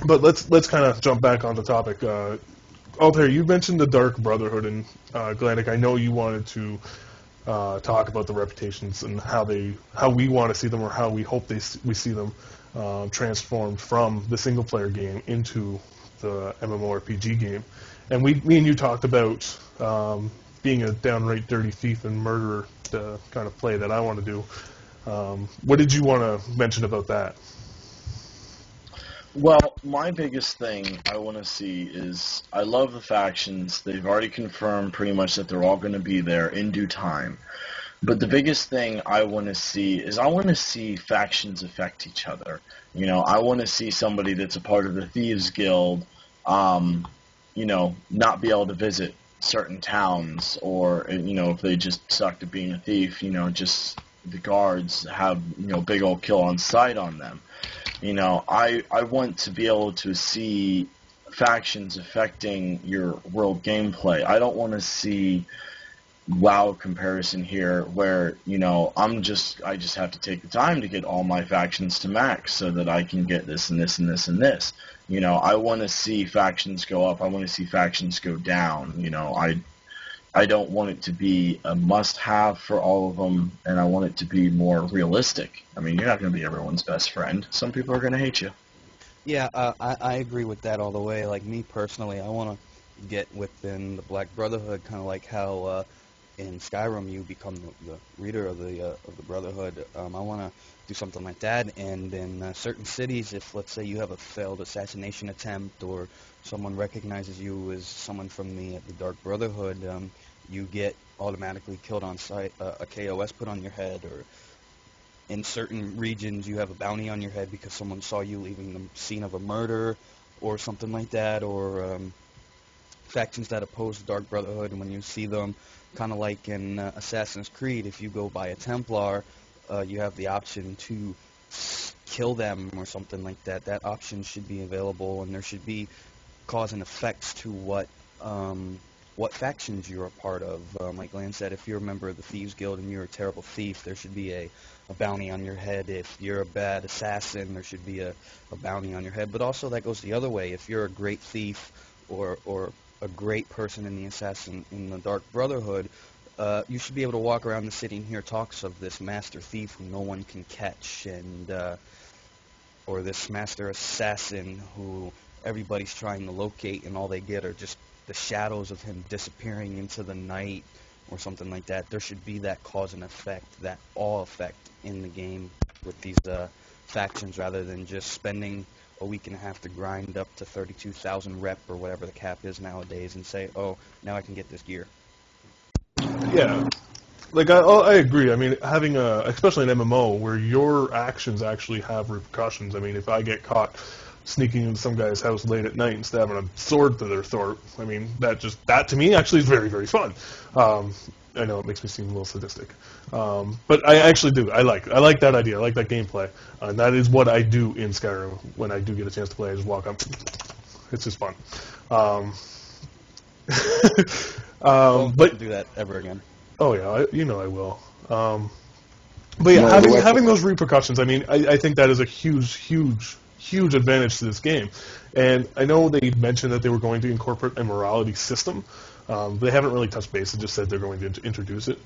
But let's kind of jump back on the topic. Altair, you mentioned the Dark Brotherhood, and Glendick, I know you wanted to talk about the reputations and how we want to see them, or how we hope we see them transformed from the single player game into the MMORPG game. And me and you talked about being a downright dirty thief and murderer, the kind of play that I want to do. What did you want to mention about that? Well, my biggest thing I want to see is I love the factions. They've already confirmed pretty much that they're all going to be there in due time. But the biggest thing I want to see is I want to see factions affect each other. You know, I want to see somebody that's a part of the Thieves Guild, you know, not be able to visit certain towns, or, you know, if they just sucked at being a thief, you know, just the guards have, you know, big old kill on sight on them. You know, I want to be able to see factions affecting your world gameplay. I don't want to see WoW comparison here where, you know, I just have to take the time to get all my factions to max so that I can get this and this and this and this. You know, I want to see factions go up. I want to see factions go down. You know, I don't want it to be a must-have for all of them, and I want it to be more realistic. I mean, you're not going to be everyone's best friend. Some people are going to hate you. Yeah, I agree with that all the way. Like, me personally, I want to get within the Black Brotherhood, kind of like how in Skyrim you become the leader of the Brotherhood. I want to do something like that, and in certain cities, if, let's say, you have a failed assassination attempt, or someone recognizes you as someone from the Dark Brotherhood, you get automatically killed on sight, a KOS put on your head, or in certain regions you have a bounty on your head because someone saw you leaving the scene of a murder, or something like that, or factions that oppose the Dark Brotherhood, and when you see them, kind of like in Assassin's Creed, if you go by a Templar, you have the option to kill them or something like that. That option should be available, and there should be cause and effects to what factions you're a part of. Like Glenn said, if you're a member of the Thieves Guild and you're a terrible thief, there should be a bounty on your head. If you're a bad assassin, there should be a bounty on your head. But also that goes the other way. If you're a great thief or a great person in the Dark Brotherhood, you should be able to walk around the city and hear talks of this master thief who no one can catch, and or this master assassin who everybody's trying to locate, and all they get are just the shadows of him disappearing into the night, or something like that. There should be that cause and effect, that awe effect in the game with these factions, rather than just spending a week and a half to grind up to 32,000 rep or whatever the cap is nowadays and say, oh, now I can get this gear. Yeah, like I agree. I mean, having especially an MMO where your actions actually have repercussions. I mean, if I get caught sneaking into some guy's house late at night and stabbing a sword through their throat, I mean, that to me actually is very, very fun. I know it makes me seem a little sadistic, but I actually do. I like that idea. I like that gameplay, and that is what I do in Skyrim when I do get a chance to play. I just walk up. It's just fun. But do that ever again. Oh yeah, you know I will. But yeah, having those repercussions, I mean, I think that is a huge advantage to this game. And I know they mentioned that they were going to incorporate a morality system. They haven't really touched base. They just said they're going to introduce it.